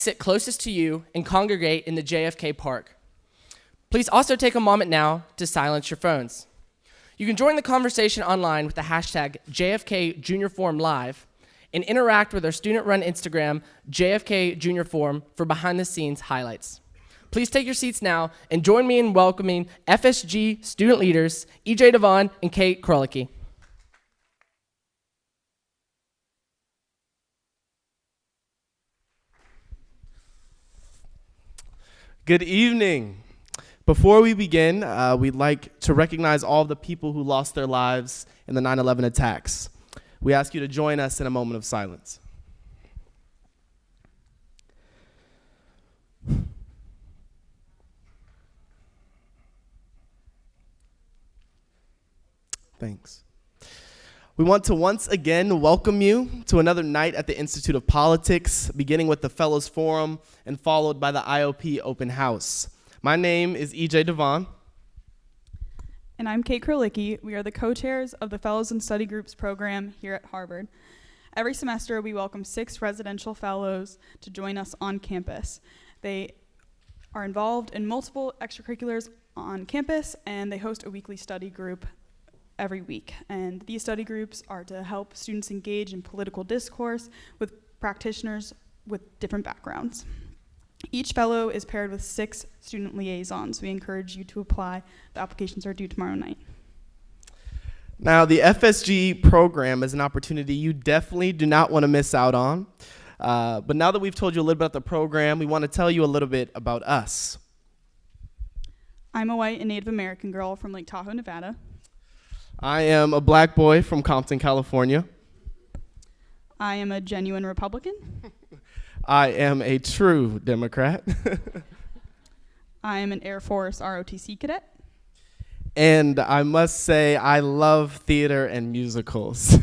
sit closest to you and congregate in the JFK Park. Please also take a moment now to silence your phones. You can join the conversation online with the hashtag JFK Junior Forum Live and interact with our student-run Instagram, JFK Junior Forum, for behind-the-scenes highlights. Please take your seats now and join me in welcoming FSG student leaders, EJ Devon and Kate Krolicki. Good evening. Before we begin, we'd like to recognize all of the people who lost their lives in the 9/11 attacks. We ask you to join us in a moment of silence. Thanks. We want to once again welcome you to another night at the Institute of Politics, beginning with the Fellows Forum and followed by the IOP Open House. My name is EJ Devon. And I'm Kate Krolicki. We are the co-chairs of the Fellows and Study Groups program here at Harvard. Every semester, we welcome 6 residential fellows to join us on campus. They are involved in multiple extracurriculars on campus, and they host a weekly study group every week. And these study groups are to help students engage in political discourse with practitioners with different backgrounds. Each fellow is paired with 6 student liaisons. We encourage you to apply. The applications are due tomorrow night. Now, the FSG program is an opportunity you definitely do not want to miss out on. But now that we've told you a little bit about the program, we want to tell you a little bit about us. I'm a white and Native American girl from Lake Tahoe, Nevada. I am a black boy from Compton, California. I am a genuine Republican. I am a true Democrat. I am an Air Force ROTC cadet. And I must say, I love theater and musicals.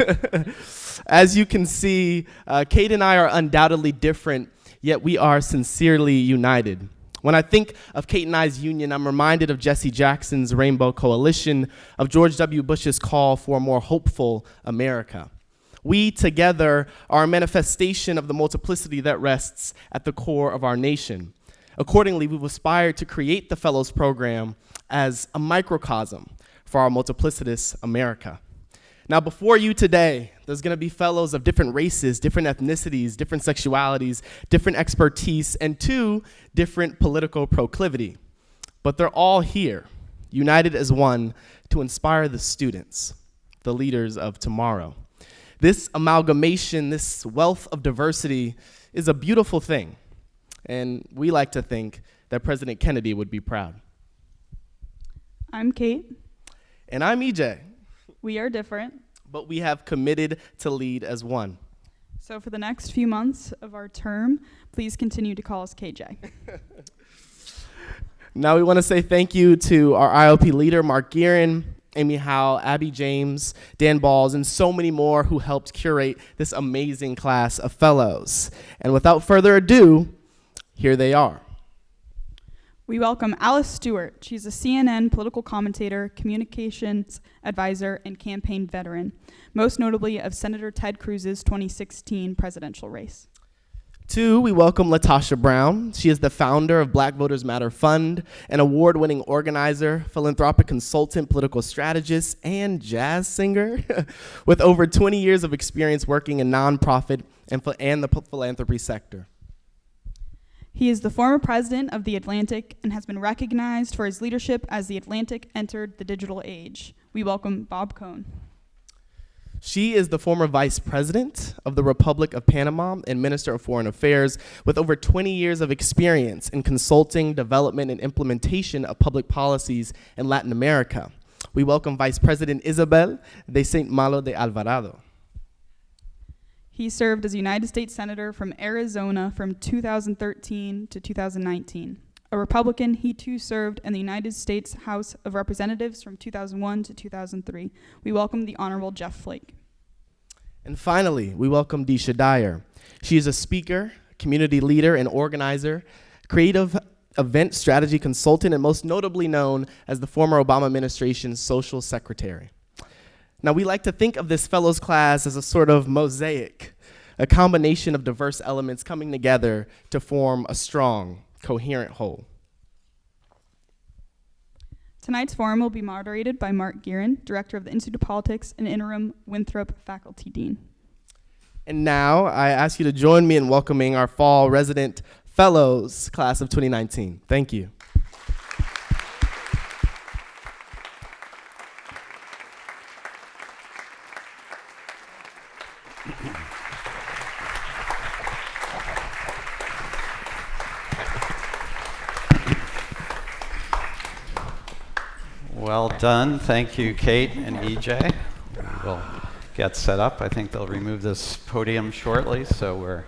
As you can see, Kate and I are undoubtedly different, yet we are sincerely united. When I think of Kate and I's union, I'm reminded of Jesse Jackson's Rainbow Coalition, of George W. Bush's call for a more hopeful America. We together are a manifestation of the multiplicity that rests at the core of our nation. Accordingly, we've aspired to create the Fellows Program as a microcosm for our multiplicitous America. Now, before you today, there's going to be fellows of different races, different ethnicities, different sexualities, different expertise, and 2 different political proclivity. But they're all here, united as one, to inspire the students, the leaders of tomorrow. This amalgamation, this wealth of diversity is a beautiful thing, and we like to think that President Kennedy would be proud. I'm Kate. And I'm EJ. We are different. But we have committed to lead as one. So for the next few months of our term, please continue to call us KJ. Now we want to say thank you to our IOP leader, Mark Gearan, Amy Howe, Abby James, Dan Balls, and so many more who helped curate this amazing class of fellows. And without further ado, here they are. We welcome Alice Stewart. She's a CNN political commentator, communications advisor, and campaign veteran, most notably of Senator Ted Cruz's 2016 presidential race. 2, we welcome Latasha Brown. She is the founder of Black Voters Matter Fund, an award-winning organizer, philanthropic consultant, political strategist, and jazz singer with over 20 years of experience working in nonprofit and the philanthropy sector. He is the former president of The Atlantic and has been recognized for his leadership as The Atlantic entered the digital age. We welcome Bob Cohn. She is the former vice president of the Republic of Panama and Minister of Foreign Affairs with over 20 years of experience in consulting, development, and implementation of public policies in Latin America. We welcome Vice President Isabel de Saint-Malo de Alvarado. He served as United States Senator from Arizona from 2013 to 2019. A Republican, he too served in the United States House of Representatives from 2001 to 2003. We welcome the Honorable Jeff Flake. And finally, we welcome Disha Dyer. She is a speaker, community leader, and organizer, creative event strategy consultant, and most notably known as the former Obama administration's social secretary. Now, we like to think of this fellows class as a sort of mosaic a combination of diverse elements coming together to form a strong, coherent whole. Tonight's forum will be moderated by Mark Gearan, Director of the Institute of Politics and Interim Winthrop Faculty Dean. And now I ask you to join me in welcoming our fall resident fellows, class of 2019. Thank you. Well done. Thank you, Kate and EJ. We'll get set up. I think they'll remove this podium shortly, so we're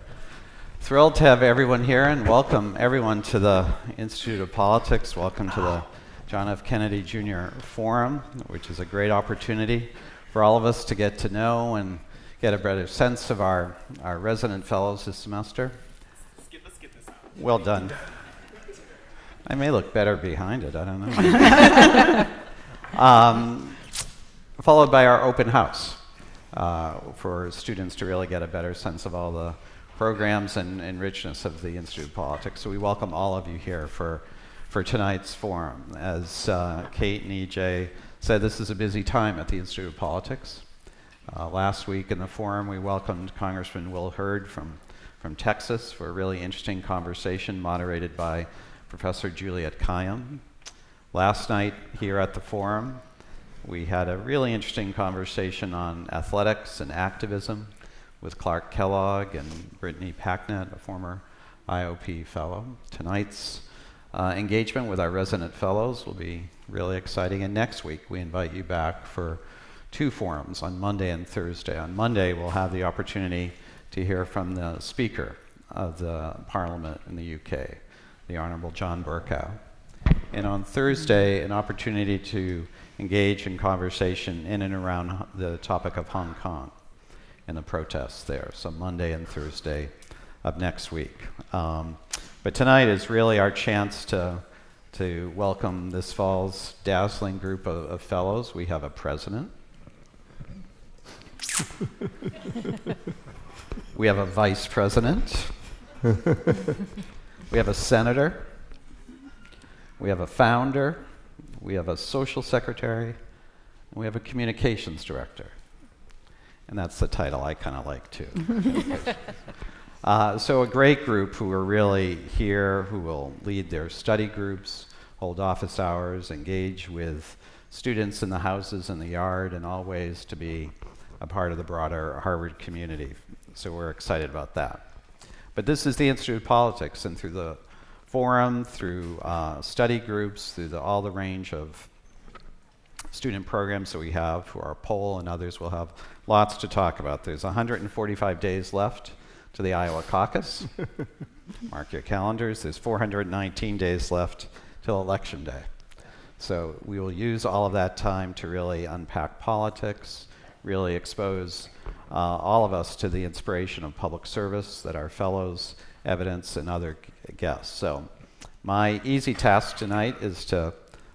thrilled to have everyone here and welcome everyone to the Institute of Politics. Welcome to the John F. Kennedy Jr. Forum, which is a great opportunity for all of us to get to know and get a better sense of our resident fellows this semester. Let's get this out. Well done. I may look better behind it, I don't know. Followed by our open house for students to really get a better sense of all the programs and richness of the Institute of Politics. So we welcome all of you here for tonight's forum. As Kate and EJ said, this is a busy time at the Institute of Politics. Last week in the forum, we welcomed Congressman Will Hurd from Texas for a really interesting conversation moderated by Professor Juliet Kayyem. Last night here at the forum, we had a really interesting conversation on athletics and activism with Clark Kellogg and Brittany Packnett, a former IOP fellow. Tonight's engagement with our resident fellows will be really exciting, and next week we invite you back for 2 forums on Monday and Thursday. On Monday, we'll have the opportunity to hear from the Speaker of the Parliament in the UK, the Honourable John Bercow. And on Thursday, an opportunity to engage in conversation in and around the topic of Hong Kong and the protests there. So Monday and Thursday of next week. But tonight is really our chance to welcome this fall's dazzling group of fellows. We have a president. We have a vice president. We have a senator. We have a founder. We have a social secretary. And we have a communications director. And that's the title I kind of like too. So a great group who are really here, who will lead their study groups, hold office hours, engage with students in the houses and the yard, and all ways to be a part of the broader Harvard community. So we're excited about that. But this is the Institute of Politics, and through the forum, through study groups, through all the range of student programs that we have, through our poll and others, we'll have lots to talk about. There's 145 days left to the Iowa caucus. Mark your calendars. There's 419 days left till Election Day. So we will use all of that time to really unpack politics, really expose all of us to the inspiration of public service that our fellows evidence and other guests. So my easy task tonight is to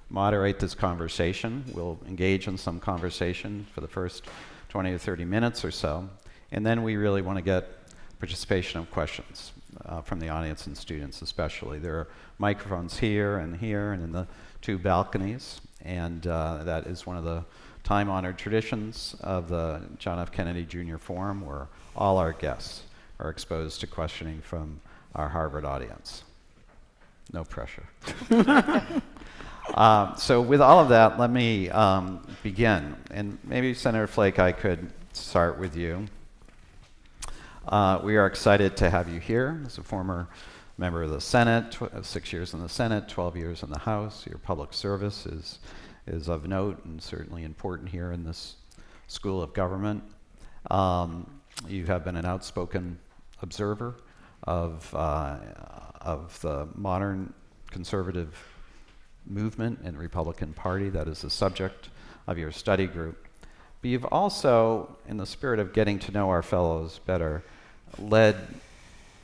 moderate this conversation. We'll engage in some conversation for the first 20 to 30 minutes or so, and then we really want to get participation of questions from the audience and students especially. There are microphones here and in the 2 balconies, and that is one of the time-honored traditions of the John F. Kennedy Jr. Forum, where all our guests are exposed to questioning from our Harvard audience. No pressure. So with all of that, let me begin. And maybe Senator Flake, I could start with you. We are excited to have you here as a former member of the Senate, 6 years in the Senate, 12 years in the House. Your public service is of note and certainly important here in this school of government. You have been an outspoken observer of the modern conservative movement and Republican Party. That is the subject of your study group. But you've also, in the spirit of getting to know our fellows better, led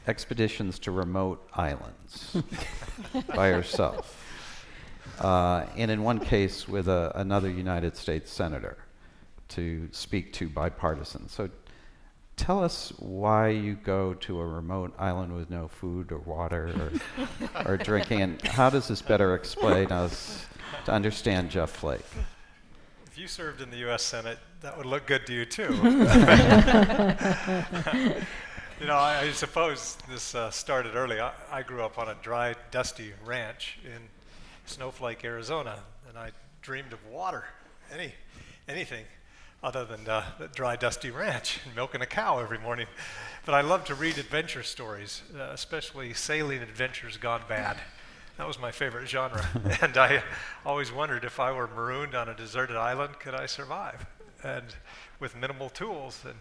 expeditions to remote islands by yourself. And in one case with another United States senator to speak to bipartisan. So tell us why you go to a remote island with no food or water or drinking, and how does this better explain us to understand Jeff Flake? If you served in the U.S. Senate, that would look good to you too. I suppose this started early. I grew up on a dry, dusty ranch in Snowflake, Arizona, and I dreamed of water, anything other than the dry, dusty ranch and milking a cow every morning. But I love to read adventure stories, especially sailing adventures gone bad. That was my favorite genre. And I always wondered, if I were marooned on a deserted island, could I survive? And with minimal tools. And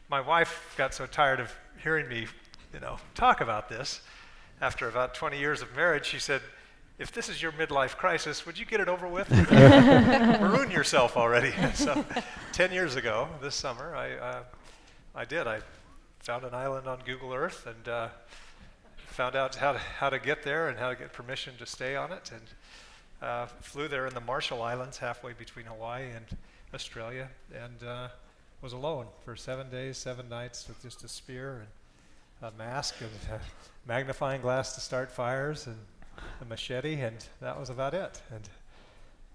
my wife got so tired of hearing me, talk about this. After about 20 years of marriage, she said, if this is your midlife crisis, would you get it over with? Maroon yourself already. So 10 years ago, this summer, I did. I found an island on Google Earth and found out how to get there and how to get permission to stay on it, and flew there in the Marshall Islands, halfway between Hawaii and Australia, and was alone for 7 days, 7 nights, with just a spear and a mask and a magnifying glass to start fires and a machete, and that was about it. And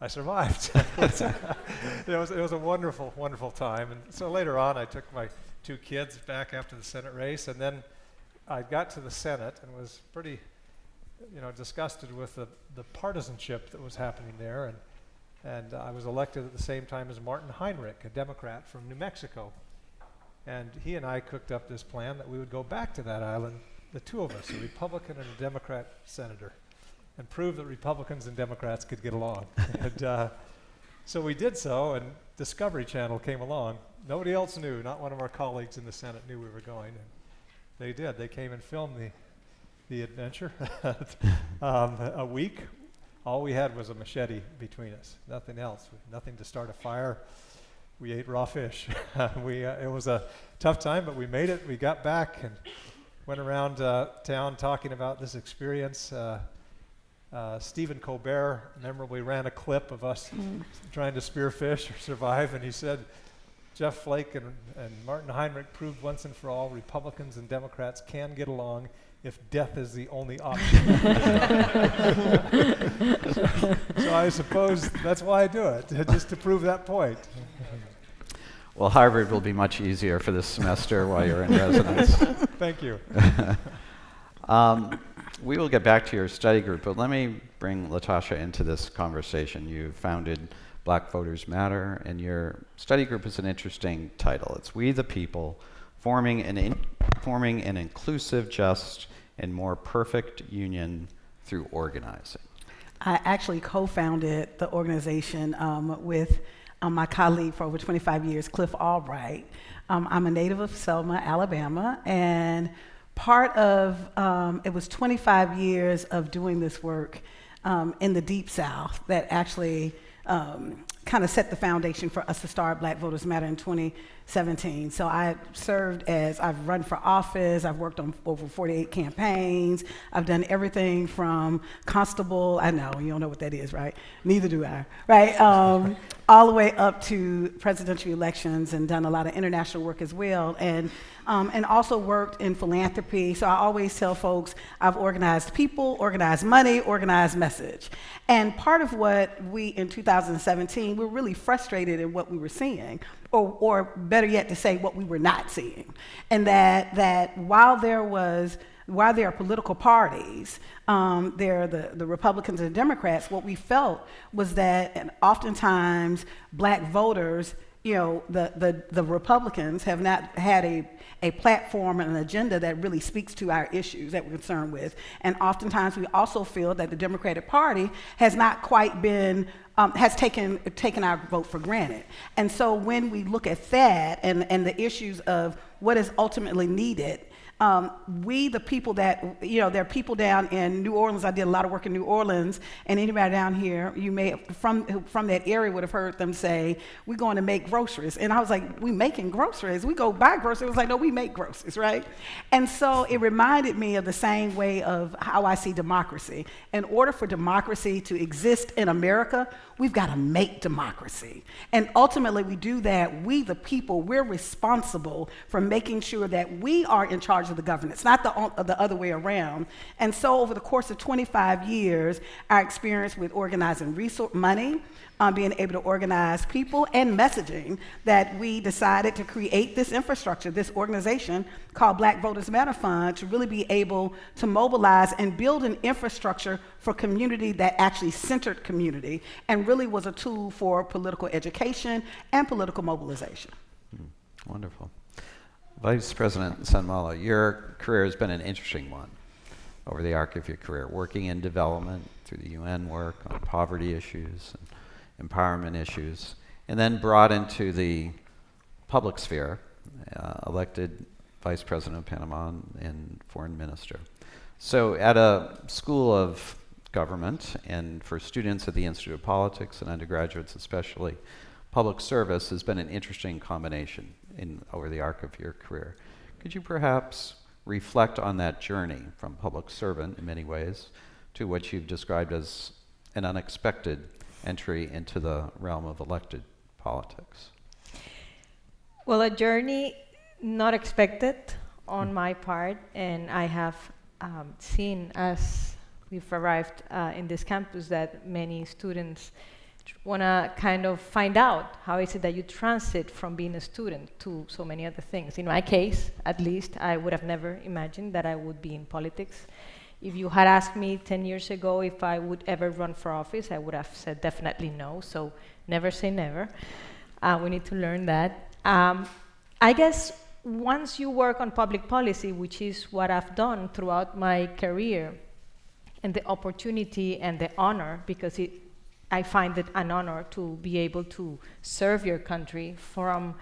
I survived. It was a wonderful, wonderful time. And so later on, I took my 2 kids back after the Senate race, and then I got to the Senate and was pretty, disgusted with the partisanship that was happening there, and I was elected at the same time as Martin Heinrich, a Democrat from New Mexico, and he and I cooked up this plan that we would go back to that island, the 2 of us, a Republican and a Democrat senator, and prove that Republicans and Democrats could get along. And so we did so, and Discovery Channel came along. Nobody else knew, not one of our colleagues in the Senate knew we were going. And they did. They came and filmed the adventure. A week, all we had was a machete between us, nothing else, nothing to start a fire. We ate raw fish. It was a tough time, but we made it. We got back and went around town talking about this experience. Stephen Colbert memorably ran a clip of us trying to spear fish or survive, and he said, Jeff Flake and Martin Heinrich proved once and for all Republicans and Democrats can get along if death is the only option. So I suppose that's why I do it, just to prove that point. Well, Harvard will be much easier for this semester while you're in residence. Thank you. We will get back to your study group, but let me bring Latasha into this conversation. You founded Black Voters Matter, and your study group is an interesting title. It's We the People, forming an inclusive, just, and more perfect union through organizing. I actually co-founded the organization with my colleague for over 25 years, Cliff Albright. I'm a native of Selma, Alabama, and part of, it was 25 years of doing this work in the Deep South that actually kind of set the foundation for us to start Black Voters Matter in 2017. So I've run for office, I've worked on over 48 campaigns, I've done everything from constable, I know, you don't know what that is, right? Neither do I, right? All the way up to presidential elections, and done a lot of international work as well, and also worked in philanthropy. So I always tell folks I've organized people, organized money, organized message. And part of what we, in 2017, we were really frustrated in what we were seeing, or better yet to say, what we were not seeing. And that while there are political parties, there are the Republicans and the Democrats, what we felt was that oftentimes Black voters, the Republicans have not had a platform and an agenda that really speaks to our issues that we're concerned with. And oftentimes we also feel that the Democratic Party has not quite been, has taken our vote for granted. And so when we look at that and the issues of what is ultimately needed We, the people that, there are people down in New Orleans. I did a lot of work in New Orleans, and anybody down here, you may, from that area, would have heard them say, we're going to make groceries. And I was like, we making groceries? We go buy groceries. It was like, no, we make groceries, right? And so it reminded me of the same way of how I see democracy. In order for democracy to exist in America, we've got to make democracy. And ultimately, we do that. We, the people, we're responsible for making sure that we are in charge of the governance, not the other way around. And so over the course of 25 years, our experience with organizing money, being able to organize people and messaging, that we decided to create this infrastructure, this organization called Black Voters Matter Fund, to really be able to mobilize and build an infrastructure for community that actually centered community and really was a tool for political education and political mobilization. Wonderful. Vice President Saint-Malo, your career has been an interesting one over the arc of your career, working in development through the UN work on poverty issues and empowerment issues, and then brought into the public sphere, elected Vice President of Panama and Foreign Minister. So at a school of government, and for students at the Institute of Politics and undergraduates especially, public service has been an interesting combination over the arc of your career. Could you perhaps reflect on that journey from public servant in many ways to what you've described as an unexpected entry into the realm of elected politics? Well, a journey not expected on my part, and I have seen as we've arrived in this campus that many students want to kind of find out how is it that you transit from being a student to so many other things. In my case, at least, I would have never imagined that I would be in politics. If you had asked me 10 years ago if I would ever run for office, I would have said definitely no, so never say never. We need to learn that. I guess once you work on public policy, which is what I've done throughout my career, and the opportunity and the honor, because I find it an honor to be able to serve your country from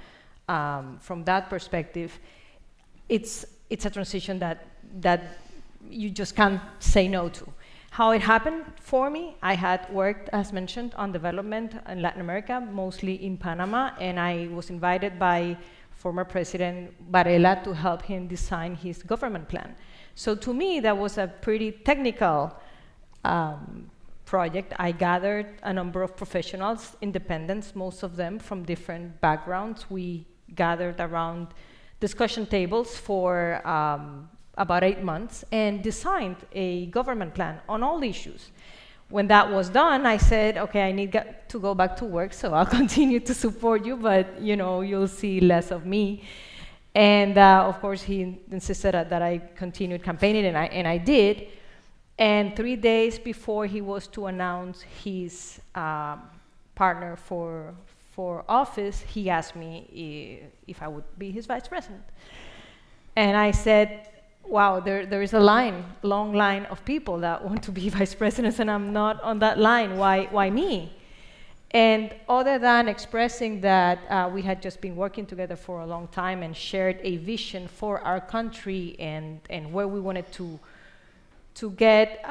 that perspective. It's a transition that you just can't say no to. How it happened for me, I had worked, as mentioned, on development in Latin America, mostly in Panama, and I was invited by former President Varela to help him design his government plan. So to me, that was a pretty technical project. I gathered a number of professionals, independents, most of them from different backgrounds. We gathered around discussion tables for about 8 months and designed a government plan on all issues. When that was done, I said, okay, I need to go back to work, so I'll continue to support you, but you'll see less of me. And of course, he insisted that I continued campaigning, and I did. And 3 days before he was to announce his partner for office, he asked me if I would be his vice president. And I said, wow, there is a long line of people that want to be vice presidents, and I'm not on that line. Why me? And other than expressing that we had just been working together for a long time and shared a vision for our country and where we wanted to get,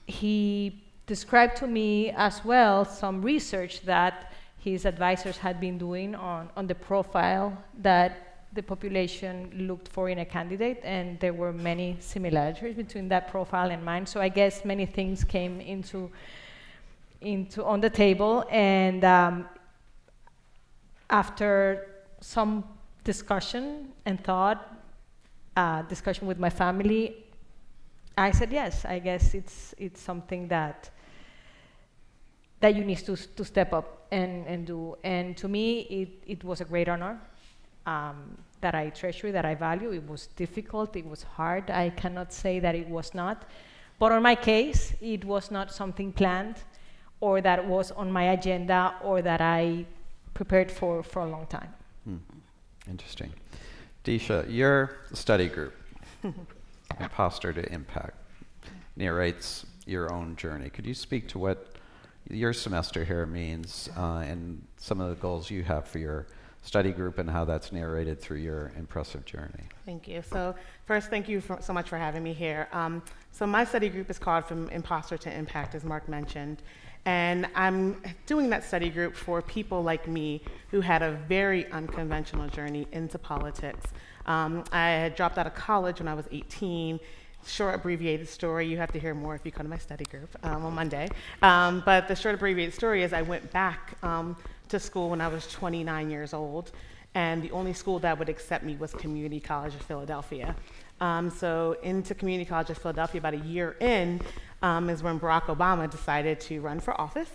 he described to me as well some research that his advisors had been doing on the profile that the population looked for in a candidate, and there were many similarities between that profile and mine. So I guess many things came into on the table, and after some discussion and thought, discussion with my family, I said yes. I guess it's something that you need to step up and do. And to me, it was a great honor that I treasure, that I value. It was difficult. It was hard. I cannot say that it was not. But on my case, it was not something planned, or that was on my agenda, or that I prepared for a long time. Interesting. Deesha, your study group, Imposter to Impact, narrates your own journey. Could you speak to what your semester here means and some of the goals you have for your study group and how that's narrated through your impressive journey. Thank you. So first, thank you so much for having me here. So my study group is called From Imposter to Impact, as Mark mentioned. And I'm doing that study group for people like me who had a very unconventional journey into politics. I had dropped out of college when I was 18. Short abbreviated story, you have to hear more if you come to my study group on Monday. But the short abbreviated story is I went back to school when I was 29 years old, and the only school that would accept me was Community College of Philadelphia. So into Community College of Philadelphia about a year in is when Barack Obama decided to run for office.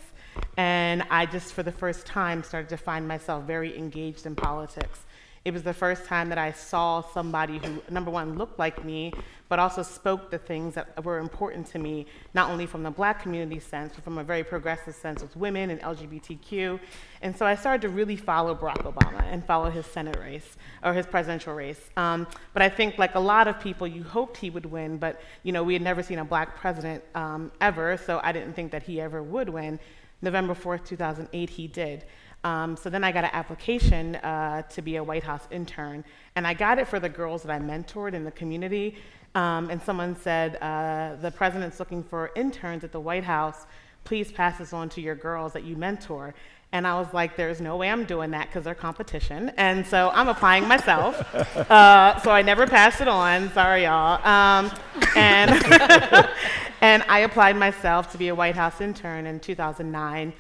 And I just, for the first time, started to find myself very engaged in politics. It was the first time that I saw somebody who, number one, looked like me, but also spoke the things that were important to me, not only from the Black community sense, but from a very progressive sense with women and LGBTQ. And so I started to really follow Barack Obama and follow his Senate race, or his presidential race. But I think, like a lot of people, you hoped he would win, but we had never seen a Black president ever, so I didn't think that he ever would win. November 4th, 2008, he did. So then I got an application to be a White House intern, and I got it for the girls that I mentored in the community. And someone said, the president's looking for interns at the White House. Please pass this on to your girls that you mentor. And I was like, there's no way I'm doing that because they're competition. And so I'm applying myself. So I never passed it on. Sorry, y'all. And and I applied myself to be a White House intern in 2009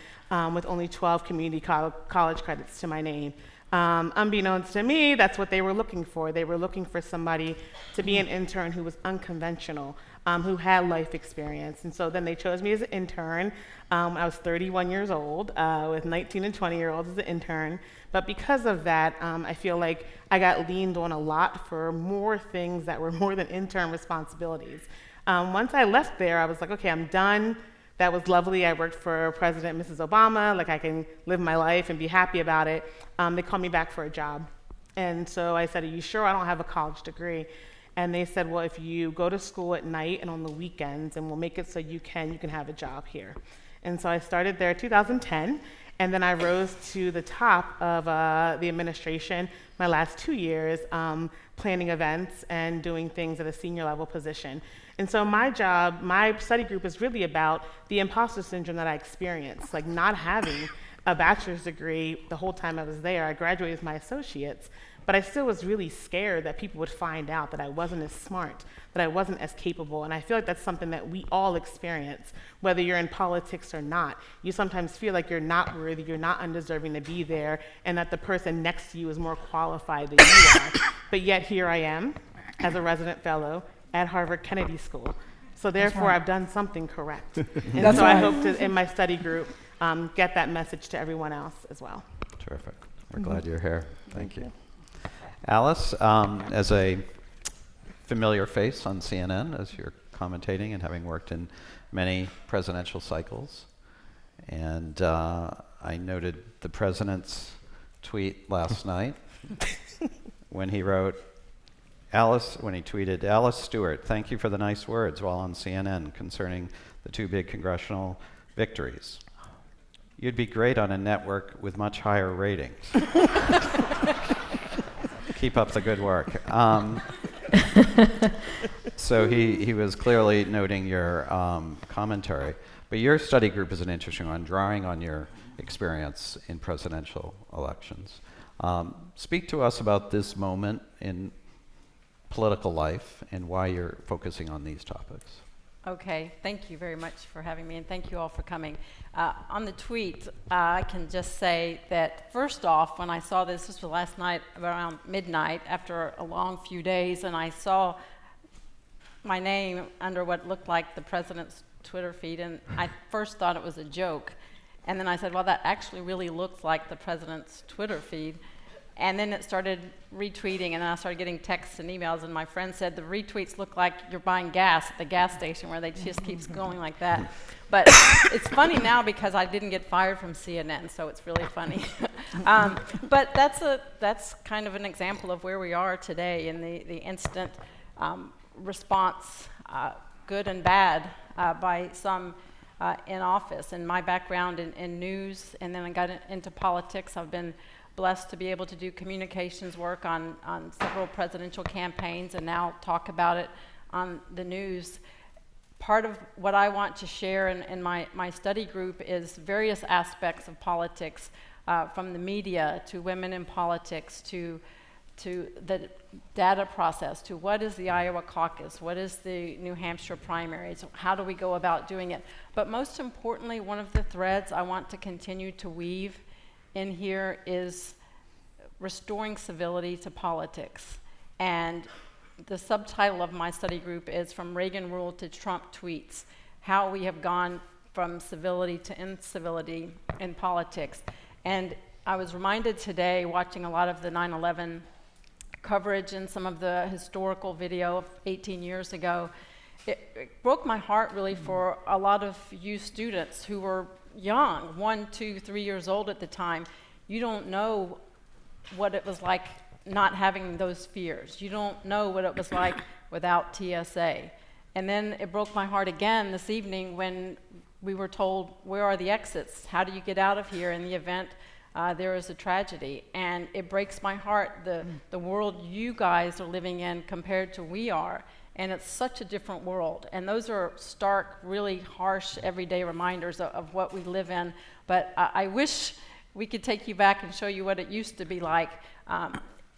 with only 12 community college credits to my name. Unbeknownst to me, that's what they were looking for. They were looking for somebody to be an intern who was unconventional, who had life experience. And so then they chose me as an intern. I was 31 years old with 19 and 20-year-olds as an intern. But because of that, I feel like I got leaned on a lot for more things that were more than intern responsibilities. Once I left there, I was like, okay, I'm done. That was lovely. I worked for President and Mrs. Obama. Like, I can live my life and be happy about it. They called me back for a job. And so I said, are you sure? I don't have a college degree. And they said, well, if you go to school at night and on the weekends, and we'll make it so you can have a job here. And so I started there in 2010, and then I rose to the top of the administration my last 2 years, planning events and doing things at a senior level position. And so my job, my study group is really about the imposter syndrome that I experienced, like not having a bachelor's degree the whole time I was there. I graduated with my associates, but I still was really scared that people would find out that I wasn't as smart, that I wasn't as capable. And I feel like that's something that we all experience, whether you're in politics or not. You sometimes feel like you're not worthy, you're not undeserving to be there, and that the person next to you is more qualified than you are. But yet here I am as a resident fellow at Harvard Kennedy School. So therefore, I've done something correct. And so I hope to, in my study group, get that message to everyone else as well. Terrific. We're glad you're here. Thank you. Alice, as a familiar face on CNN, as you're commentating and having worked in many presidential cycles, and I noted the president's tweet last night when he wrote, when he tweeted, Alice Stewart, thank you for the nice words while on CNN concerning the two big congressional victories. You'd be great on a network with much higher ratings. Keep up the good work. So he was clearly noting your commentary. But your study group is an interesting one, drawing on your experience in presidential elections. Speak to us about this moment in political life and why you're focusing on these topics. Okay, thank you very much for having me, and thank you all for coming. On the tweet, I can just say that first off, when I saw this was last night around midnight after a long few days, and I saw my name under what looked like the president's Twitter feed, and I first thought it was a joke. And then I said, well, that actually really looks like the president's Twitter feed. And then it started retweeting, and then I started getting texts and emails, and my friend said, the retweets look like you're buying gas at the gas station where they just keeps going like that. But it's funny now because I didn't get fired from CNN, so it's really funny. But that's kind of an example of where we are today in the instant response, good and bad, by some in office. And my background in news, and then I got into politics. I've been blessed to be able to do communications work on several presidential campaigns and now talk about it on the news. Part of what I want to share in my study group is various aspects of politics, from the media to women in politics to the data process, to what is the Iowa caucus, what is the New Hampshire primaries, how do we go about doing it. But most importantly, one of the threads I want to continue to weave in here is restoring civility to politics. And the subtitle of my study group is From Reagan Rule to Trump Tweets, how we have gone from civility to incivility in politics. And I was reminded today, watching a lot of the 9/11 coverage and some of the historical video of 18 years ago, it broke my heart really for a lot of you students who were young, 1, 2, 3 years old at the time. You don't know what it was like not having those fears. You don't know what it was like without TSA. And then it broke my heart again this evening when we were told, where are the exits? How do you get out of here in the event there is a tragedy? And it breaks my heart, the world you guys are living in compared to we are. And it's such a different world. And those are stark, really harsh, everyday reminders of what we live in. But I wish we could take you back and show you what it used to be like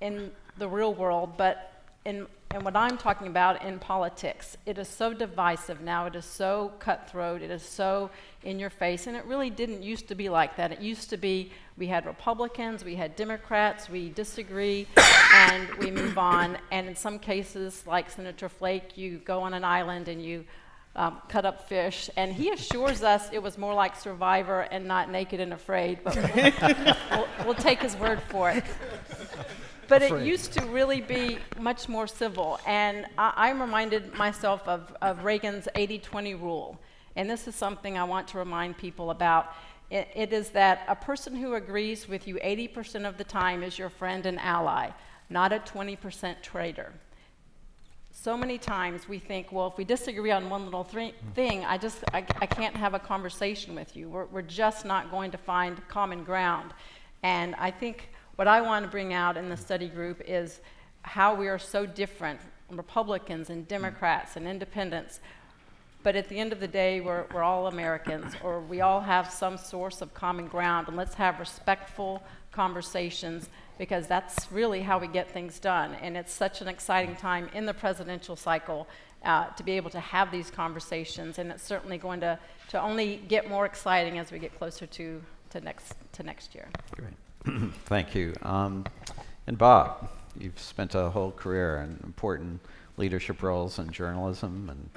in the real world. But in what I'm talking about in politics, it is so divisive now. It is so cutthroat. It is so in your face. And it really didn't used to be like that. It used to be we had Republicans, we had Democrats, we disagree, and we move on. And in some cases, like Senator Flake, you go on an island and you cut up fish. And he assures us it was more like Survivor and not Naked and Afraid. But we'll take his word for it. But it used to really be much more civil. And I'm reminded myself of Reagan's 80-20 rule. And this is something I want to remind people about. It is that a person who agrees with you 80% of the time is your friend and ally, not a 20% traitor. So many times we think, well, if we disagree on one little thing, I can't have a conversation with you. We're just not going to find common ground. And I think what I want to bring out in the study group is how we are so different, Republicans and Democrats and independents. But at the end of the day, we're all Americans, or we all have some source of common ground, and let's have respectful conversations, because that's really how we get things done. And it's such an exciting time in the presidential cycle to be able to have these conversations, and it's certainly going to only get more exciting as we get closer to next year. Great. Thank you. And Bob, you've spent a whole career in important leadership roles in journalism, and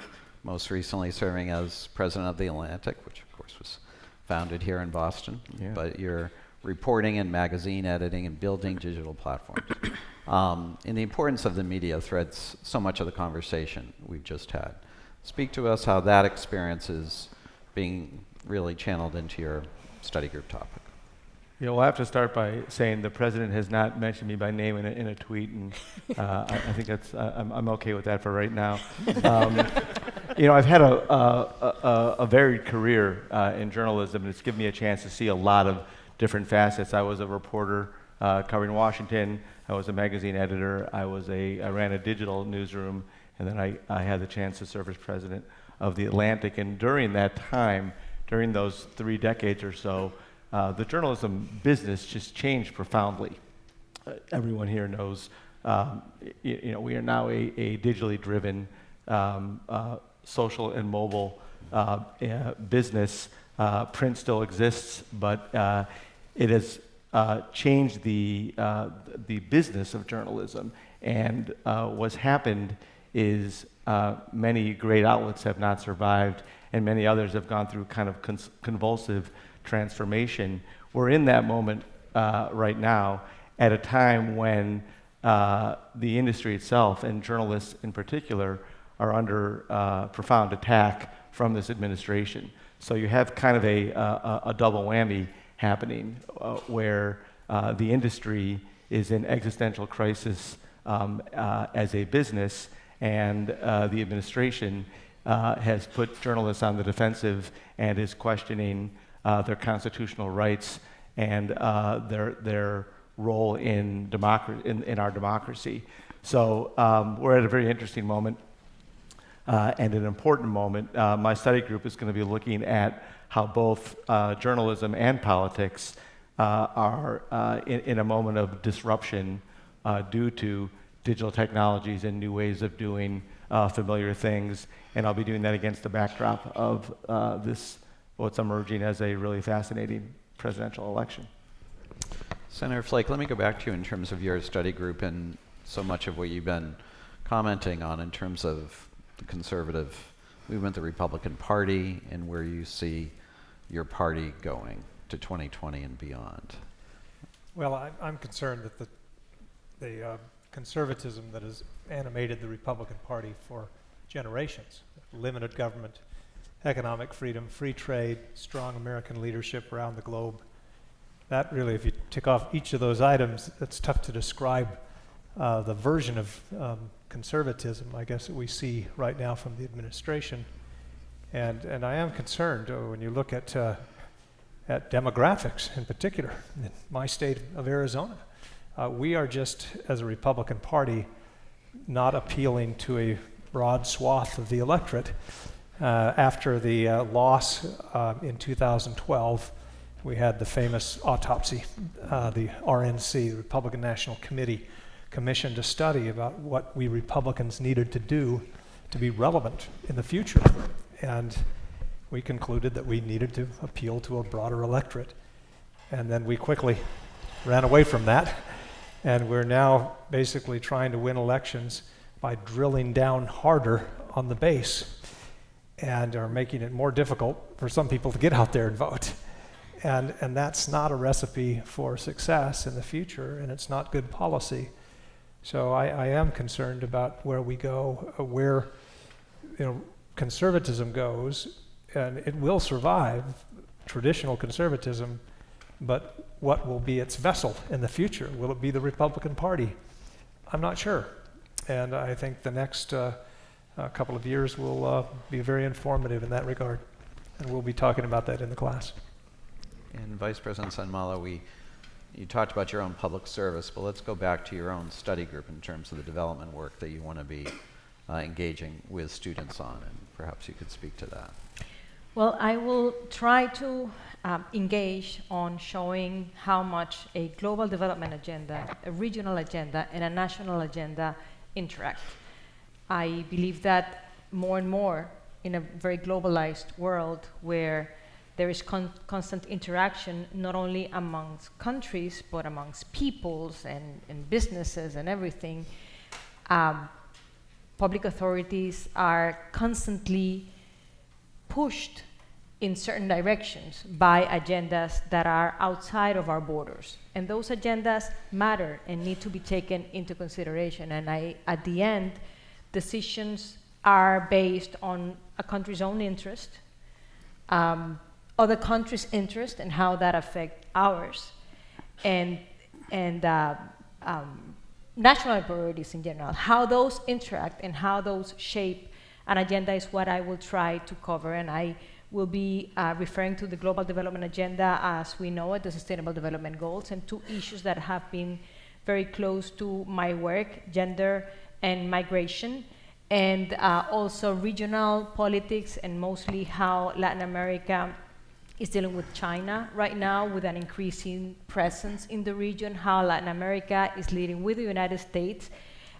most recently serving as president of The Atlantic, which of course was founded here in Boston. Yeah. But you're reporting and magazine editing and building digital platforms. And the importance of the media threads so much of the conversation we've just had. Speak to us how that experience is being really channeled into your study group topic. Yeah, we'll have to start by saying the president has not mentioned me by name in a tweet, and I think that's I'm okay with that for right now. I've had a varied career in journalism, and it's given me a chance to see a lot of different facets. I was a reporter covering Washington. I was a magazine editor. I ran a digital newsroom, and then I had the chance to serve as president of The Atlantic. And during that time, during those 3 decades or so, the journalism business just changed profoundly. Everyone here knows, we are now a digitally driven, social and mobile business. Print still exists, but it has changed the business of journalism. And what's happened is many great outlets have not survived, and many others have gone through kind of convulsive transformation. We're in that moment right now at a time when the industry itself, and journalists in particular, are under profound attack from this administration. So you have kind of a double whammy happening where the industry is in existential crisis as a business, and the administration has put journalists on the defensive and is questioning their constitutional rights and their role in our democracy. So we're at a very interesting moment and an important moment. My study group is going to be looking at how both journalism and politics are in a moment of disruption due to digital technologies and new ways of doing familiar things. And I'll be doing that against the backdrop of what's emerging as a really fascinating presidential election. Senator Flake, let me go back to you in terms of your study group and so much of what you've been commenting on in terms of the conservative movement, the Republican Party, and where you see your party going to 2020 and beyond. Well, I'm concerned that the conservatism that has animated the Republican Party for generations, limited government, economic freedom, free trade, strong American leadership around the globe, that really, if you tick off each of those items, it's tough to describe the version of conservatism, I guess, that we see right now from the administration. And I am concerned when you look at demographics in particular. In my state of Arizona, we are just, as a Republican Party, not appealing to a broad swath of the electorate. After the loss in 2012, we had the famous autopsy. The RNC, the Republican National Committee, commissioned a study about what we Republicans needed to do to be relevant in the future. And we concluded that we needed to appeal to a broader electorate. And then we quickly ran away from that. And we're now basically trying to win elections by drilling down harder on the base and are making it more difficult for some people to get out there and vote. And that's not a recipe for success in the future, and it's not good policy. So I am concerned about where we go, where conservatism goes, and it will survive, traditional conservatism, but what will be its vessel in the future? Will it be the Republican Party? I'm not sure. And I think the next couple of years will be very informative in that regard. And we'll be talking about that in the class. And Vice President Saint-Malo, you talked about your own public service, but let's go back to your own study group in terms of the development work that you want to be engaging with students on, and perhaps you could speak to that. Well, I will try to engage on showing how much a global development agenda, a regional agenda, and a national agenda interact. I believe that more and more in a very globalized world where there is constant interaction not only amongst countries but amongst peoples and businesses and everything, public authorities are constantly pushed in certain directions by agendas that are outside of our borders. And those agendas matter and need to be taken into consideration. And at the end, decisions are based on a country's own interest, other countries' interest and how that affects ours, and national priorities in general. How those interact and how those shape an agenda is what I will try to cover, and I will be referring to the Global Development Agenda as we know it, the Sustainable Development Goals, and two issues that have been very close to my work, gender and migration, and also regional politics, and mostly how Latin America is dealing with China right now with an increasing presence in the region, how Latin America is leading with the United States,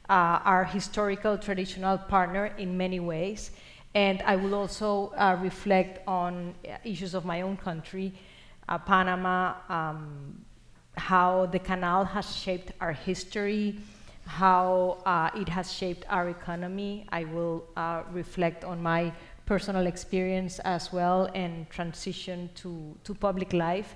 our historical traditional partner in many ways. And I will also reflect on issues of my own country, Panama, how the canal has shaped our history, how it has shaped our economy. I will reflect on my personal experience as well and transition to public life.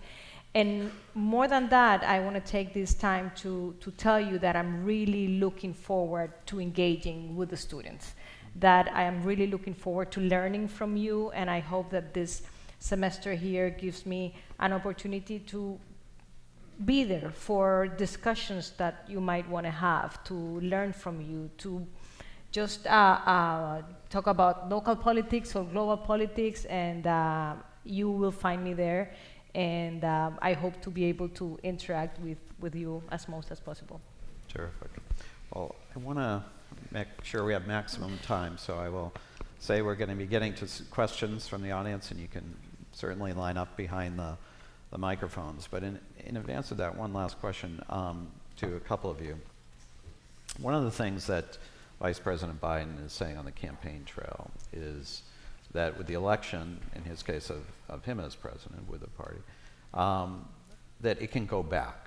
And more than that, I want to take this time to tell you that I'm really looking forward to engaging with the students, that I am really looking forward to learning from you, and I hope that this semester here gives me an opportunity to be there for discussions that you might want to have, to learn from you, to just talk about local politics or global politics, and you will find me there. and I hope to be able to interact with you as most as possible. Terrific. Well, I want to make sure we have maximum time, so I will say we're going to be getting to questions from the audience, and you can certainly line up behind the microphones. But in advance of that, one last question to a couple of you. One of the things that Vice President Biden is saying on the campaign trail is that with the election, in his case of him as president with the party, that it can go back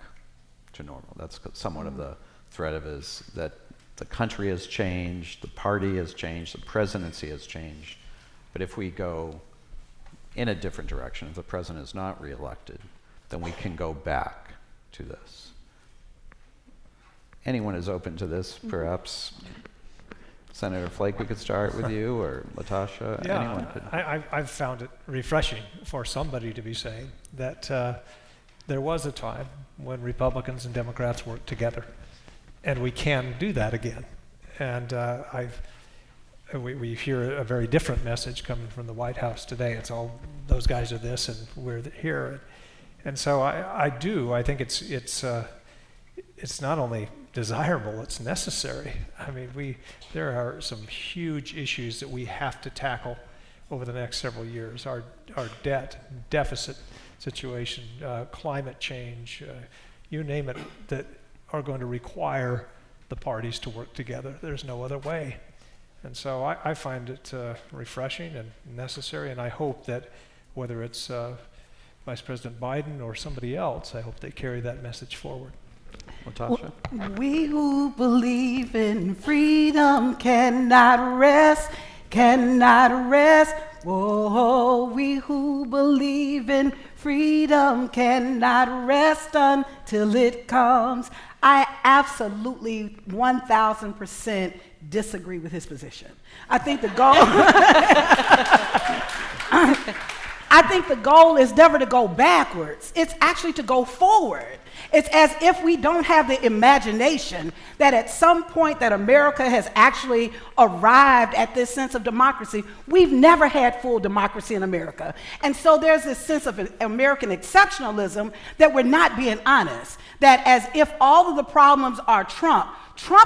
to normal. That's somewhat of the threat of his, that the country has changed, the party has changed, the presidency has changed. But if we go in a different direction, if the president is not reelected, then we can go back to this. Anyone is open to this, perhaps? Senator Flake, we could start with you, or Latasha. Yeah, anyone could. I've found it refreshing for somebody to be saying that there was a time when Republicans and Democrats worked together, and we can do that again. And we hear a very different message coming from the White House today. It's all those guys are this, and we're here. And so I think it's not only desirable, it's necessary. I mean, there are some huge issues that we have to tackle over the next several years. Our deficit situation, climate change, you name it, that are going to require the parties to work together. There's no other way. And so I find it refreshing and necessary, and I hope that whether it's Vice President Biden or somebody else, I hope they carry that message forward. Latasha? We who believe in freedom cannot rest, cannot rest. Whoa, we who believe in freedom cannot rest until it comes. I absolutely 1,000% disagree with his position. I think the goal I think the goal is never to go backwards. It's actually to go forward. It's as if we don't have the imagination that at some point that America has actually arrived at this sense of democracy. We've never had full democracy in America. And so there's this sense of American exceptionalism that we're not being honest, that as if all of the problems are Trump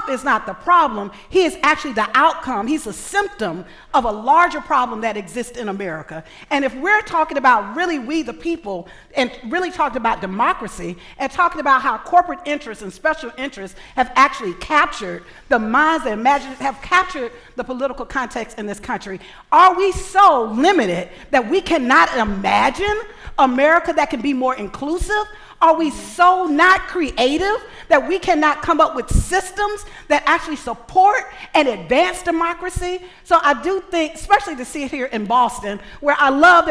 is not the problem. He is actually the outcome. He's a symptom of a larger problem that exists in America. And if we're talking about really we the people and really talking about democracy and talking about how corporate interests and special interests have actually captured the minds and have captured the political context in this country, are we so limited that we cannot imagine America that can be more inclusive? Are we so not creative that we cannot come up with systems that actually support and advance democracy? So I do think, especially to see it here in Boston, where I love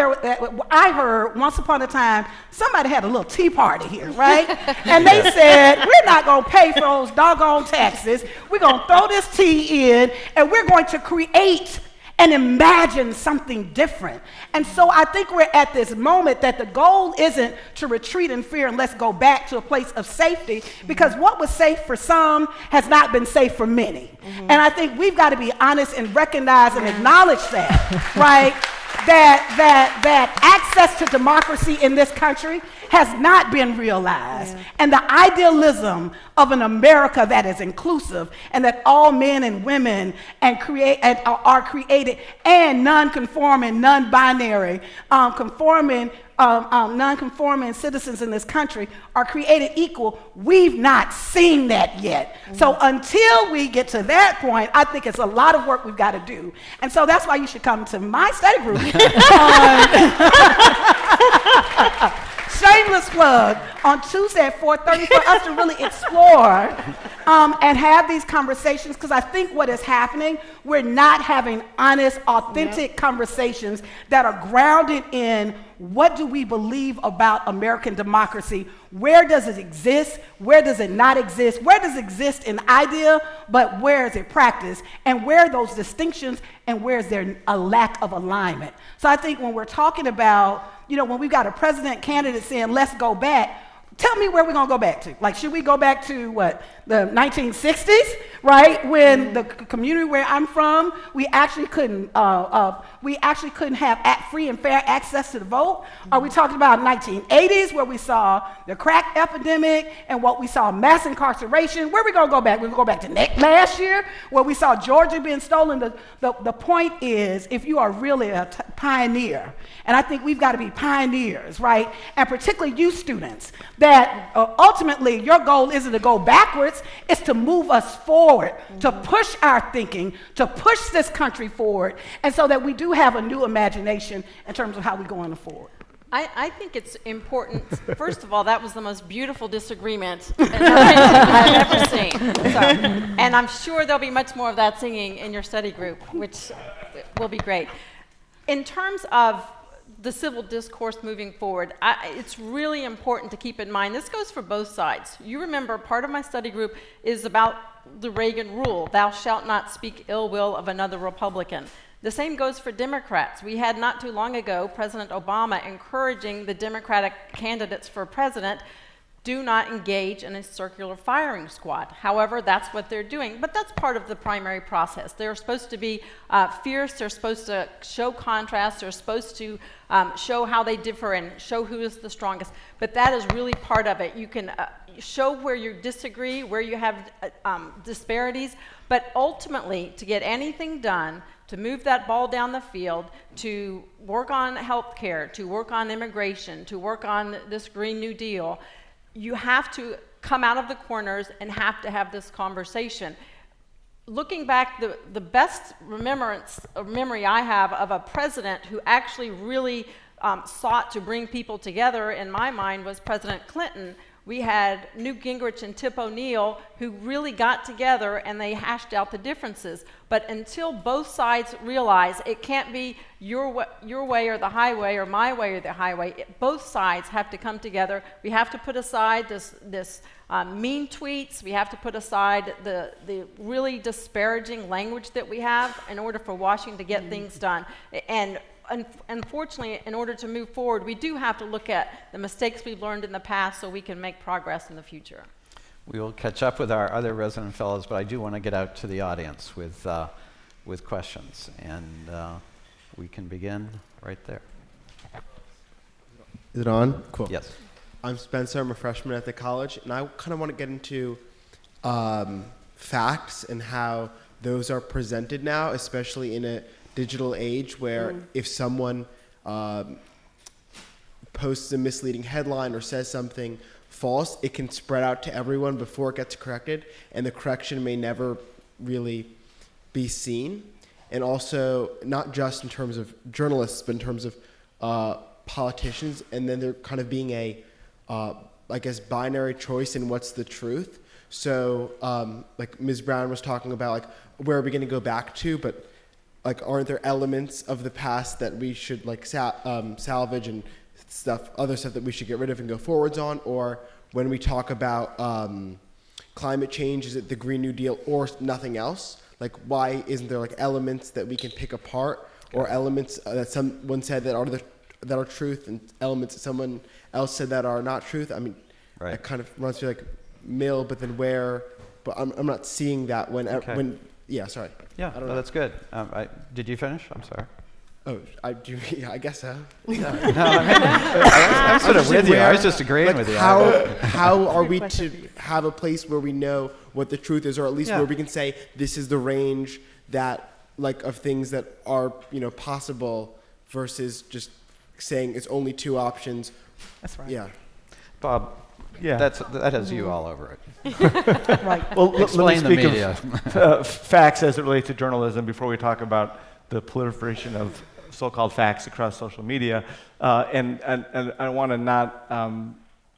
I heard once upon a time, somebody had a little tea party here, right? And they said, we're not going to pay for those doggone taxes. We're going to throw this tea in, and we're going to create and imagine something different. And so I think we're at this moment that the goal isn't to retreat in fear and let's go back to a place of safety, because what was safe for some has not been safe for many. And I think we've got to be honest and recognize and acknowledge that, right? That access to democracy in this country has not been realized. And the idealism of an America that is inclusive and that all men and women are created and non-conforming, non-binary, non-conforming citizens in this country are created equal. We've not seen that yet. So until we get to that point, I think it's a lot of work we've got to do. And so that's why you should come to my study group. Shameless plug, on Tuesday at 4:30 for us to really explore and have these conversations, because I think what is happening, we're not having honest, authentic conversations that are grounded in what do we believe about American democracy? Where does it exist? Where does it not exist? Where does it exist in idea, but where is it practiced? And where are those distinctions, and where is there a lack of alignment? So I think when we're talking about, when we've got a president candidate saying, let's go back, tell me where we're going to go back to. Like, should we go back to, the 1960s, right? When the community where I'm from, we actually couldn't have free and fair access to the vote. Are we talking about 1980s where we saw the crack epidemic and what we saw mass incarceration? Where are we going to go back? We're going to go back to last year where we saw Georgia being stolen. The point is, if you are really a pioneer, and I think we've got to be pioneers, right? And particularly you students, that ultimately your goal isn't to go backwards, it's to move us forward, to push our thinking, to push this country forward, and so that we do have a new imagination in terms of how we're going forward. I think it's important. First of all, that was the most beautiful disagreement I've ever seen. So, and I'm sure there'll be much more of that singing in your study group, which will be great. In terms of the civil discourse moving forward, it's really important to keep in mind, this goes for both sides. You remember part of my study group is about the Reagan rule, thou shalt not speak ill will of another Republican. The same goes for Democrats. We had not too long ago President Obama encouraging the Democratic candidates for president, do not engage in a circular firing squad. However, that's what they're doing, but that's part of the primary process. They're supposed to be fierce, they're supposed to show contrast, they're supposed to show how they differ and show who is the strongest, but that is really part of it. You can show where you disagree, where you have disparities, but ultimately, to get anything done, to move that ball down the field, to work on health care, to work on immigration, to work on this Green New Deal, you have to come out of the corners and have to have this conversation. Looking back, the best memory I have of a president who actually really sought to bring people together, in my mind, was President Clinton. We had Newt Gingrich and Tip O'Neill who really got together and they hashed out the differences. But until both sides realize it can't be your way or the highway or my way or the highway, both sides have to come together. We have to put aside this mean tweets. We have to put aside the really disparaging language that we have in order for Washington to get things done. And unfortunately, in order to move forward, we do have to look at the mistakes we've learned in the past so we can make progress in the future. We will catch up with our other resident fellows, but I do want to get out to the audience with questions, and we can begin right there. Is it on? Cool. Yes. I'm Spencer. I'm a freshman at the college, and I kind of want to get into facts and how those are presented now, especially in a digital age where if someone posts a misleading headline or says something false, it can spread out to everyone before it gets corrected, and the correction may never really be seen. And also, not just in terms of journalists, but in terms of politicians, and then there kind of being a, I guess, binary choice in what's the truth. So, like Ms. Brown was talking about, like, where are we going to go back to, but like, aren't there elements of the past that we should like salvage and other stuff that we should get rid of and go forwards on? Or when we talk about climate change, is it the Green New Deal or nothing else? Like, why isn't there like elements that we can pick apart, or elements that someone said that are truth, and elements that someone else said that are not truth? I mean, it kind of runs through like mill, but then where? But I'm not seeing that when. Yeah, sorry. Yeah, that's good. Did you finish? I'm sorry. Oh, I guess so. No, I'm sort of with you. I was just agreeing with you. How are we to have a place where we know what the truth is, or at least where we can say this is the range that like of things that are possible, versus just saying it's only two options. That's right. Yeah. Bob. Yeah. That has you all over it. Right. Well, Explain let me the speak media. of facts as it relates to journalism before we talk about the proliferation of so-called facts across social media. And I want to not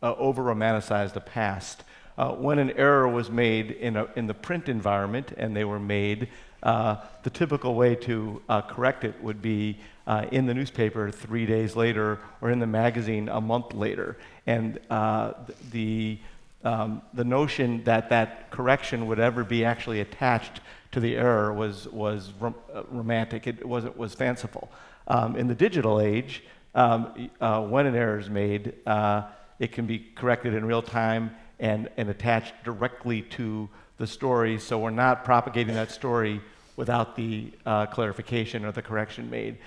over-romanticize the past. When an error was made in the print environment, and they were made, the typical way to correct it would be in the newspaper 3 days later, or in the magazine a month later. And the notion that correction would ever be actually attached to the error was romantic. It was fanciful. In the digital age, when an error is made, it can be corrected in real time and attached directly to the story, so we're not propagating that story without the clarification or the correction made.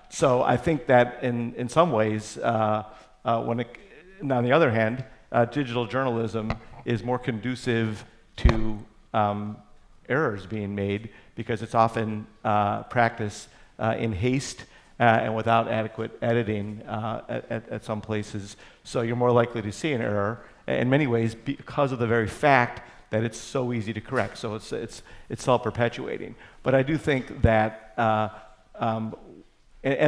So I think that in some ways, and on the other hand, digital journalism is more conducive to errors being made because it's often practiced in haste and without adequate editing at some places. So you're more likely to see an error in many ways because of the very fact that it's so easy to correct. So it's self-perpetuating. But I do think that, and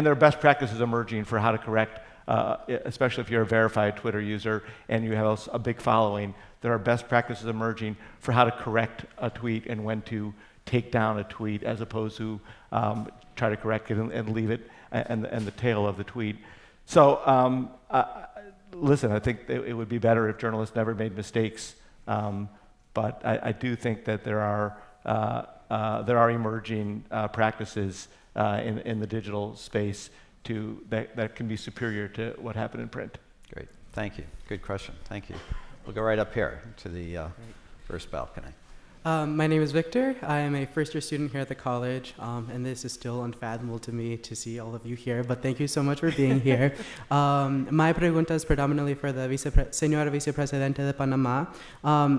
there are best practices emerging for how to correct, especially if you're a verified Twitter user and you have a big following. There are best practices emerging for how to correct a tweet and when to take down a tweet as opposed to try to correct it and leave it and the tail of the tweet. So listen, I think it would be better if journalists never made mistakes. But I do think that there are emerging practices in the digital space that can be superior to what happened in print. Great, thank you. Good question, thank you. We'll go right up here to the first balcony. My name is Victor. I am a first-year student here at the college, and this is still unfathomable to me to see all of you here, but thank you so much for being here. My pregunta is predominantly for the Señora Vicepresidente de Panama.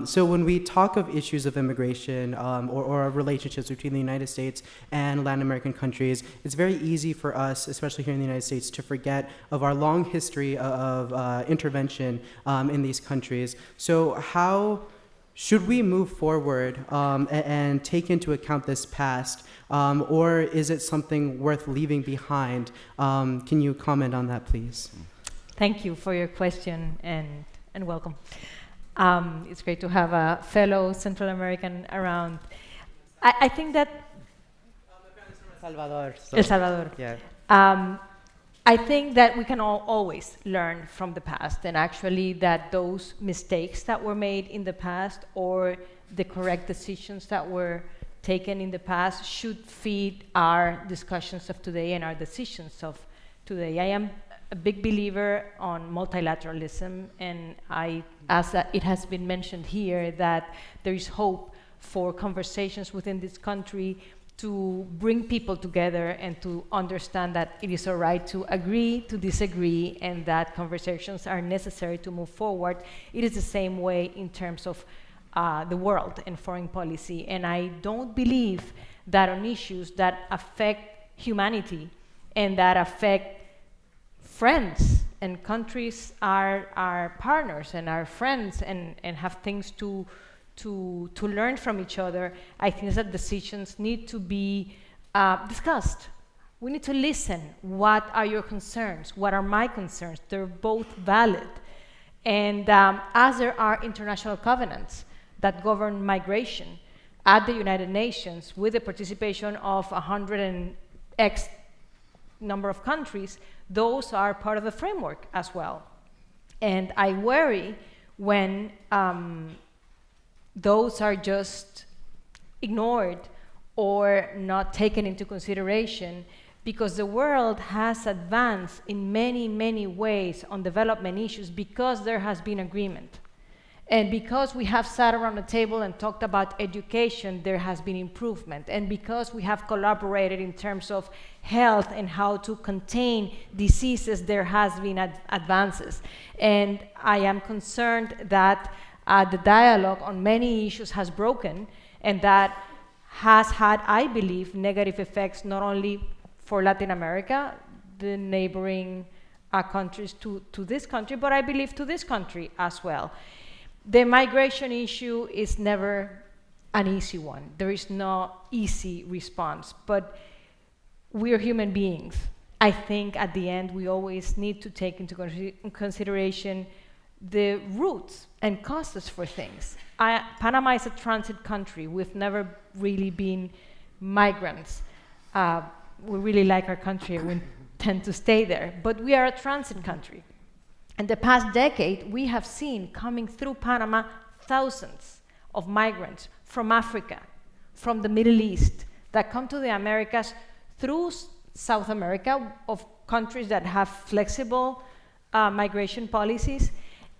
So when we talk of issues of immigration or relationships between the United States and Latin American countries, it's very easy for us, especially here in the United States, to forget of our long history of intervention in these countries. So how should we move forward and take into account this past, or is it something worth leaving behind? Can you comment on that, please? Thank you for your question and welcome. It's great to have a fellow Central American around. I think that Salvador. El Salvador. Yeah. I think that we can always learn from the past, and actually that those mistakes that were made in the past or the correct decisions that were taken in the past should feed our discussions of today and our decisions of today. I am a big believer on multilateralism, and as it has been mentioned here, that there is hope for conversations within this country to bring people together and to understand that it is all right to agree, to disagree, and that conversations are necessary to move forward. It is the same way in terms of the world and foreign policy. And I don't believe that on issues that affect humanity and that affect friends, and countries are partners and are friends and have things to learn from each other, I think that decisions need to be discussed. We need to listen. What are your concerns? What are my concerns? They're both valid. And as there are international covenants that govern migration at the United Nations with the participation of 100 and X number of countries, those are part of the framework as well. And I worry when those are just ignored or not taken into consideration, because the world has advanced in many, many ways on development issues because there has been agreement. And because we have sat around the table and talked about education, there has been improvement. And because we have collaborated in terms of health and how to contain diseases, there has been advances. And I am concerned that the dialogue on many issues has broken, and that has had, I believe, negative effects not only for Latin America, the neighboring countries to this country, but I believe to this country as well. The migration issue is never an easy one. There is no easy response, but we are human beings. I think at the end we always need to take into consideration the roots and causes for things. Panama is a transit country. We've never really been migrants. We really like our country. We tend to stay there. But we are a transit country. In the past decade, we have seen coming through Panama thousands of migrants from Africa, from the Middle East, that come to the Americas through South America, of countries that have flexible migration policies,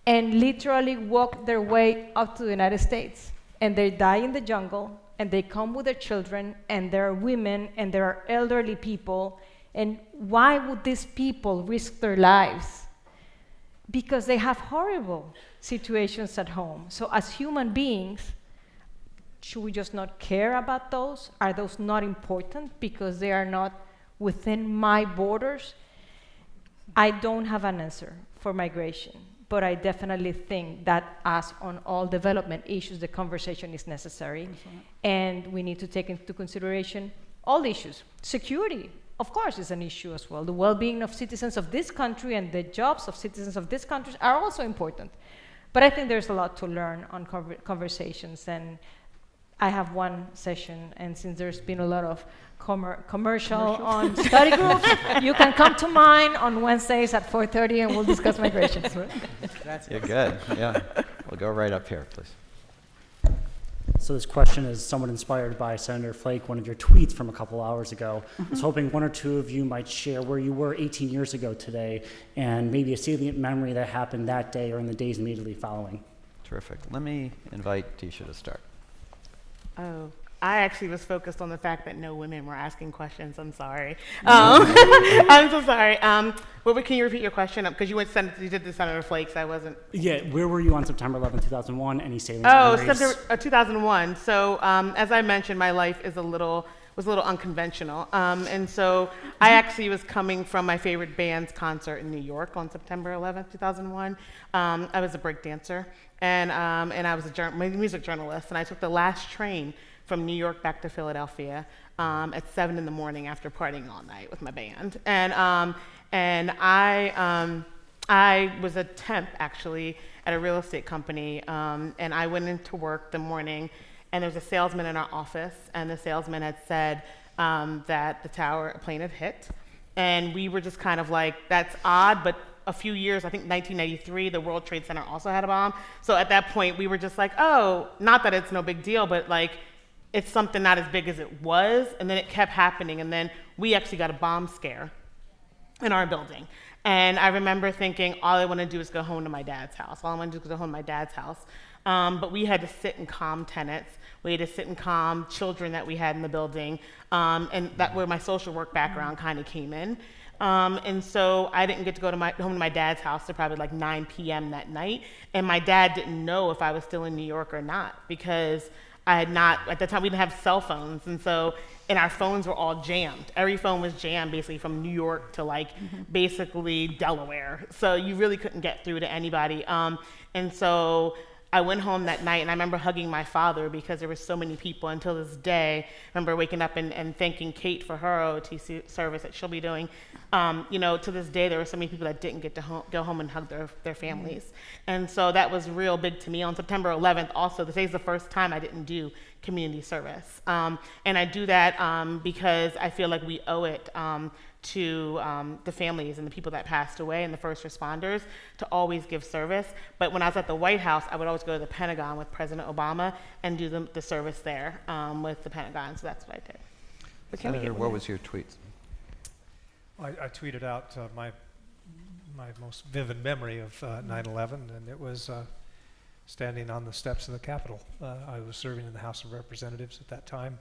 and literally walk their way up to the United States and they die in the jungle, and they come with their children, and there are women, and there are elderly people. And why would these people risk their lives? Because they have horrible situations at home. So as human beings, should we just not care about those? Are those not important because they are not within my borders? I don't have an answer for migration, but I definitely think that as on all development issues, the conversation is necessary. And we need to take into consideration all issues. Security, of course, is an issue as well. The well-being of citizens of this country and the jobs of citizens of this country are also important. But I think there's a lot to learn on conversations, and I have one session, and since there's been a lot of commercial on study groups, you can come to mine on Wednesdays at 4:30 and we'll discuss migration. You're good, yeah. We'll go right up here, please. So this question is somewhat inspired by Senator Flake, one of your tweets from a couple hours ago. I was hoping one or two of you might share where you were 18 years ago today, and maybe a salient memory that happened that day or in the days immediately following. Terrific. Let me invite Deesha to start. Oh, I actually was focused on the fact that no women were asking questions. I'm sorry. I'm so sorry. Can you repeat your question? Because you did the Senator Flakes. I wasn't. Yeah, where were you on September 11, 2001? Any salient memories? September 2001. So as I mentioned, my life was a little unconventional. And so I actually was coming from my favorite band's concert in New York on September 11th, 2001. I was a break dancer, and I was a music journalist, and I took the last train from New York back to Philadelphia at 7 in the morning after partying all night with my band. And I was a temp, actually, at a real estate company, and I went into work the morning, and there was a salesman in our office, and the salesman had said that a plane had hit. And we were just kind of like, that's odd, but a few years, I think 1993, the World Trade Center also had a bomb. So at that point, we were just like, oh, not that it's no big deal, but like, it's something not as big as it was. And then it kept happening, and then we actually got a bomb scare in our building. And I remember thinking, all I want to do is go home to my dad's house. All I want to do is go home to my dad's house. But we had to sit and calm tenants. We had to sit and calm children that we had in the building. And that's where my social work background kind of came in. And so I didn't get to go to home to my dad's house till probably like 9 p.m. that night. And my dad didn't know if I was still in New York or not, because I had not, at the time we didn't have cell phones. And our phones were all jammed. Every phone was jammed basically from New York to like basically Delaware. So you really couldn't get through to anybody. And so I went home that night, and I remember hugging my father because there were so many people. Until this day, I remember waking up and thanking Kate for her OT service that she'll be doing. To this day, there were so many people that didn't get to go home and hug their families. And so that was real big to me. On September 11th, also, this is the first time I didn't do community service. And I do that because I feel like we owe it to the families and the people that passed away and the first responders to always give service. But when I was at the White House, I would always go to the Pentagon with President Obama and do the service there with the Pentagon. So that's what I did. Senator, what was your tweet? I tweeted out my most vivid memory of 9/11, and it was standing on the steps of the Capitol. I was serving in the House of Representatives at that time.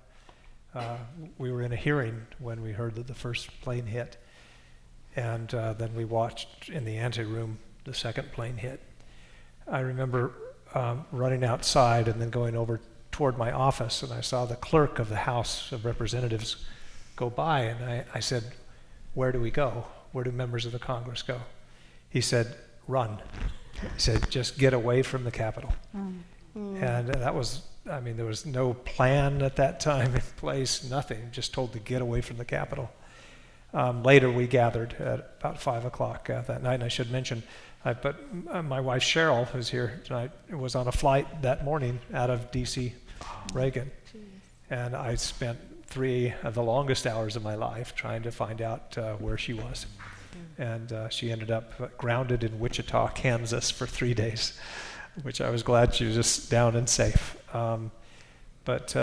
We were in a hearing when we heard that the first plane hit, and then we watched in the anteroom the second plane hit. I remember running outside and then going over toward my office, and I saw the clerk of the House of Representatives go by, and I said, "Where do we go? Where do members of the Congress go?" He said, "Run." He said, "Just get away from the Capitol." And that was, there was no plan at that time in place, nothing, just told to get away from the Capitol. Later we gathered at about 5 o'clock that night, and I should mention, my wife Cheryl, who's here tonight, was on a flight that morning out of D.C. Reagan. And I spent 3 of the longest hours of my life trying to find out where she was. And she ended up grounded in Wichita, Kansas for 3 days, which I was glad she was just down and safe. But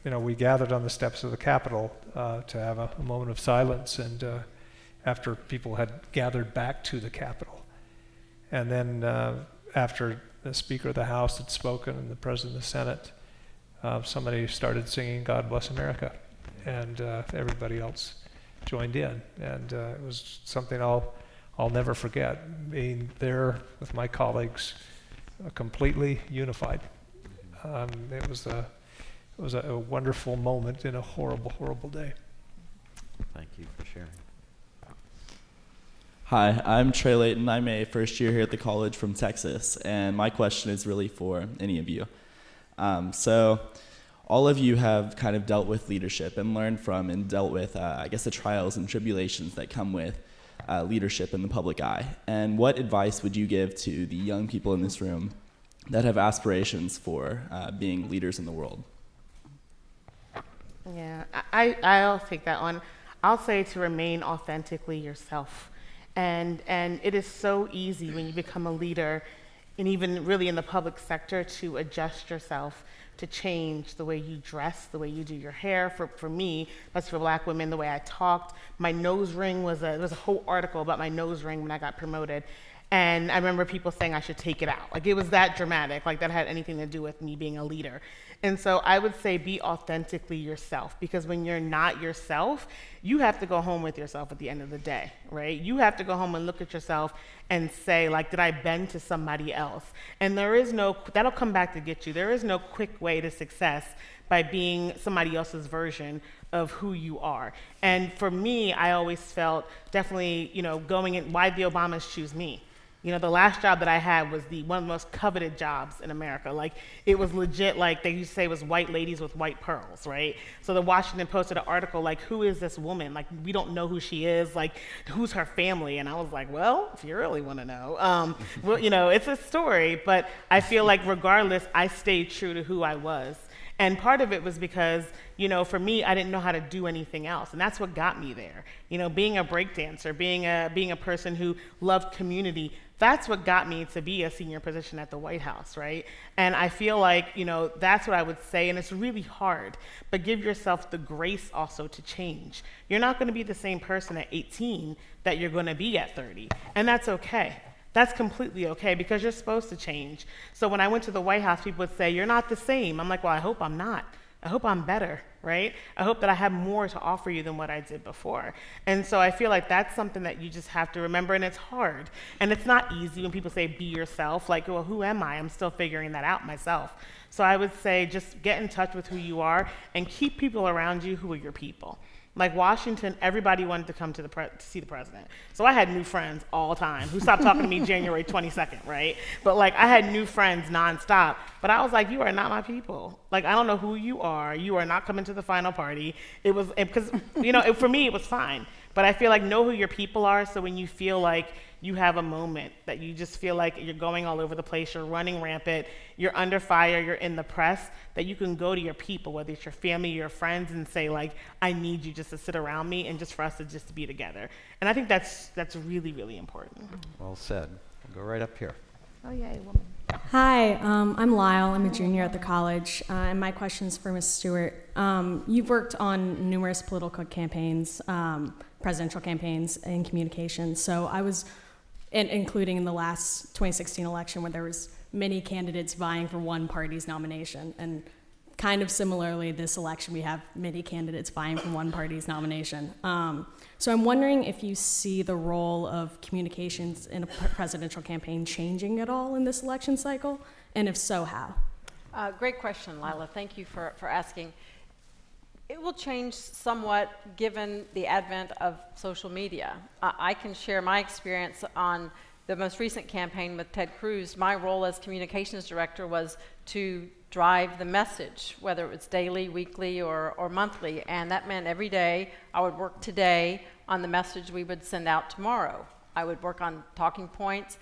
we gathered on the steps of the Capitol to have a moment of silence, and after people had gathered back to the Capitol. And then after the Speaker of the House had spoken and the President of the Senate, somebody started singing God Bless America, and everybody else joined in. And it was something I'll never forget, being there with my colleagues, completely unified. It was a wonderful moment in a horrible, horrible day. Thank you for sharing. Hi, I'm Trey Layton. I'm a first year here at the college from Texas, and my question is really for any of you. So all of you have kind of dealt with leadership and learned from and dealt with, I guess, the trials and tribulations that come with leadership in the public eye. And what advice would you give to the young people in this room that have aspirations for being leaders in the world? Yeah, I'll take that one. I'll say to remain authentically yourself. And it is so easy when you become a leader, and even really in the public sector, to adjust yourself, to change the way you dress, the way you do your hair. For me, that's for Black women, the way I talked. My nose ring there was a whole article about my nose ring when I got promoted. And I remember people saying I should take it out. Like, it was that dramatic, like that had anything to do with me being a leader. And so I would say be authentically yourself, because when you're not yourself, you have to go home with yourself at the end of the day, right? You have to go home and look at yourself and say, like, did I bend to somebody else? And that'll come back to get you. There is no quick way to success by being somebody else's version of who you are. And for me, I always felt definitely, going in, why the Obamas choose me? The last job that I had was one of the most coveted jobs in America. Like, it was legit, like they used to say it was white ladies with white pearls, right? So the Washington Post did an article like, who is this woman? Like, we don't know who she is, like, who's her family? And I was like, well, if you really want to know, well, it's a story, but I feel like regardless, I stayed true to who I was. And part of it was because, for me, I didn't know how to do anything else. And that's what got me there. Being a breakdancer, being a person who loved community, that's what got me to be a senior position at the White House, right? And I feel like, that's what I would say. And it's really hard, but give yourself the grace also to change. You're not going to be the same person at 18 that you're going to be at 30. And that's okay. That's completely okay, because you're supposed to change. So when I went to the White House, people would say, you're not the same. I'm like, well, I hope I'm not. I hope I'm better, right? I hope that I have more to offer you than what I did before. And so I feel like that's something that you just have to remember, and it's hard. And it's not easy when people say, be yourself. Like, well, who am I? I'm still figuring that out myself. So I would say just get in touch with who you are and keep people around you who are your people. Like Washington, everybody wanted to come to see the president. So I had new friends all the time who stopped talking to me January 22nd, right? But like, I had new friends nonstop. But I was like, you are not my people. Like, I don't know who you are. You are not coming to the final party. Because, for me, it was fine. But I feel like know who your people are, so when you feel like you have a moment that you just feel like you're going all over the place, you're running rampant, you're under fire, you're in the press, that you can go to your people, whether it's your family, your friends, and say, like, I need you just to sit around me and just for us to just be together. And I think that's really, really important. Well said. We'll go right up here. Oh, yay, woman. Hi, I'm Lyle. I'm a junior at the college, and my question's for Ms. Stewart. You've worked on numerous political campaigns, presidential campaigns, and communications. So I was, including in the last 2016 election, where there was many candidates vying for one party's nomination, and kind of similarly, this election, we have many candidates vying for one party's nomination. So I'm wondering if you see the role of communications in a presidential campaign changing at all in this election cycle, and if so, how? Great question, Lila. Thank you for asking. It will change somewhat given the advent of social media. I can share my experience on the most recent campaign with Ted Cruz. My role as communications director was to drive the message, whether it was daily, weekly, or monthly. And that meant every day I would work today on the message we would send out tomorrow. I would work on talking points,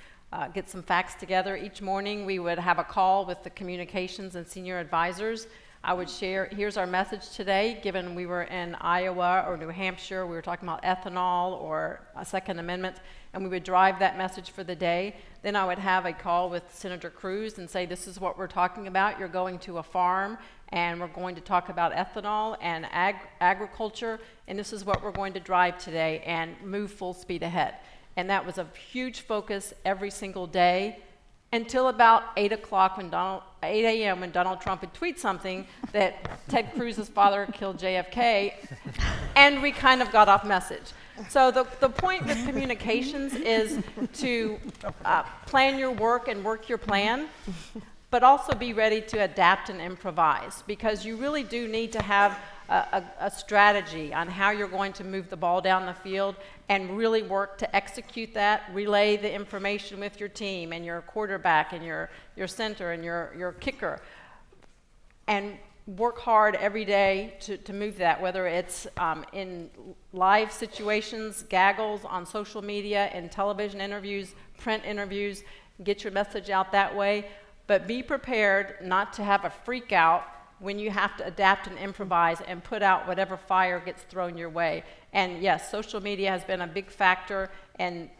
get some facts together. Each morning we would have a call with the communications and senior advisors. I would share, here's our message today, given we were in Iowa or New Hampshire, we were talking about ethanol or a Second Amendment, and we would drive that message for the day. Then I would have a call with Senator Cruz and say, this is what we're talking about. You're going to a farm, and we're going to talk about ethanol and agriculture, and this is what we're going to drive today and move full speed ahead. And that was a huge focus every single day until about 8 o'clock when 8 a.m. when Donald Trump would tweet something that Ted Cruz's father killed JFK, and we kind of got off message. So the point with communications is to plan your work and work your plan, but also be ready to adapt and improvise, because you really do need to have a strategy on how you're going to move the ball down the field and really work to execute that, relay the information with your team and your quarterback and your center and your kicker, and work hard every day to move that, whether it's in live situations, gaggles, on social media, in television interviews, print interviews, get your message out that way. But be prepared not to have a freak out when you have to adapt and improvise and put out whatever fire gets thrown your way. And yes, social media has been a big factor in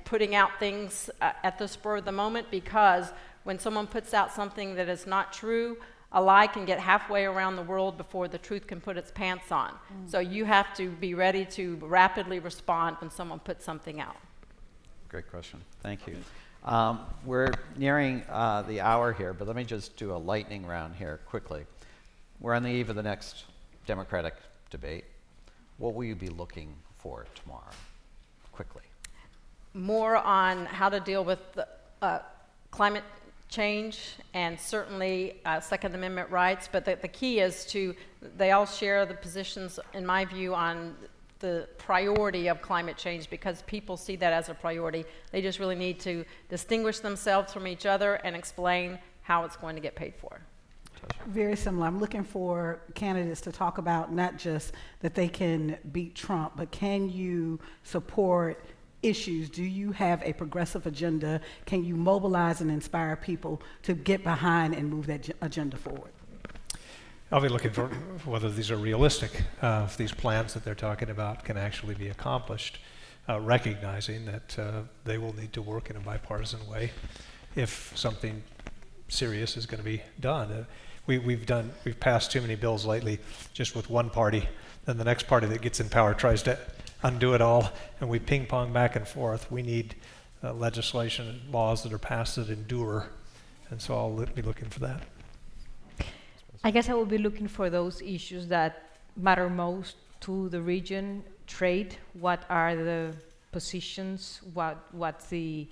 putting out things at the spur of the moment, because when someone puts out something that is not true, a lie can get halfway around the world before the truth can put its pants on. So you have to be ready to rapidly respond when someone puts something out. Great question. Thank you. We're nearing the hour here, but let me just do a lightning round here quickly. We're on the eve of the next Democratic debate. What will you be looking for tomorrow? Quickly. More on how to deal with climate change and certainly Second Amendment rights, but the key is they all share the positions, in my view, on the priority of climate change, because people see that as a priority. They just really need to distinguish themselves from each other and explain how it's going to get paid for. Very similar. I'm looking for candidates to talk about not just that they can beat Trump, but can you support issues? Do you have a progressive agenda? Can you mobilize and inspire people to get behind and move that agenda forward? I'll be looking for whether these are realistic, if these plans that they're talking about can actually be accomplished, recognizing that they will need to work in a bipartisan way if something serious is going to be done. We've passed too many bills lately just with one party, then the next party that gets in power tries to undo it all, and we ping pong back and forth. We need legislation and laws that are passed that endure, and so I'll be looking for that. I guess I will be looking for those issues that matter most to the region. Trade, what are the positions, what's the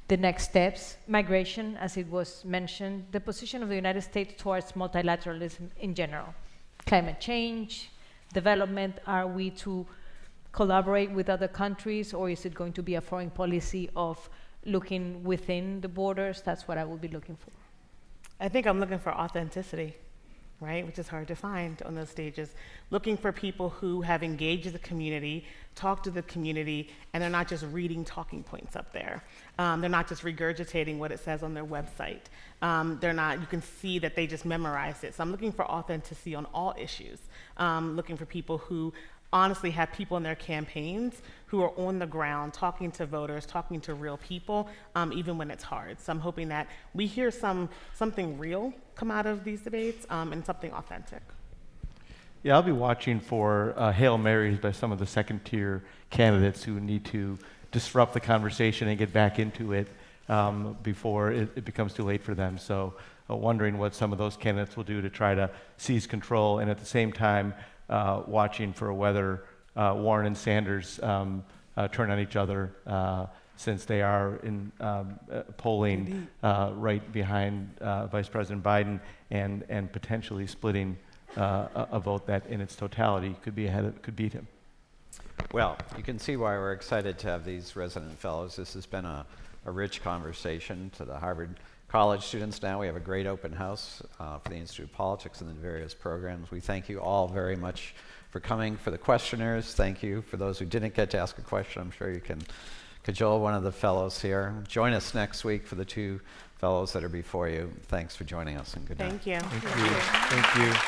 next steps? Migration, as it was mentioned, the position of the United States towards multilateralism in general. Climate change, development, are we to collaborate with other countries, or is it going to be a foreign policy of looking within the borders? That's what I will be looking for. I think I'm looking for authenticity, right? Which is hard to find on those stages. Looking for people who have engaged the community, talked to the community, and they're not just reading talking points up there. They're not just regurgitating what it says on their website. You can see that they just memorized it. So I'm looking for authenticity on all issues. Looking for people who honestly have people in their campaigns who are on the ground talking to voters, talking to real people, even when it's hard. So I'm hoping that we hear something real come out of these debates and something authentic. Yeah, I'll be watching for Hail Marys by some of the second-tier candidates who need to disrupt the conversation and get back into it before it becomes too late for them. So wondering what some of those candidates will do to try to seize control, and at the same time watching for whether Warren and Sanders turn on each other, since they are in polling right behind Vice President Biden, and potentially splitting a vote that in its totality could beat him. Well, you can see why we're excited to have these resident fellows. This has been a rich conversation. To the Harvard College students now, we have a great open house for the Institute of Politics and the various programs. We thank you all very much for coming. For the questioners, thank you. For those who didn't get to ask a question, I'm sure you can cajole one of the fellows here. Join us next week for the two fellows that are before you. Thanks for joining us, and good night. Thank you. Thank you. Thank you.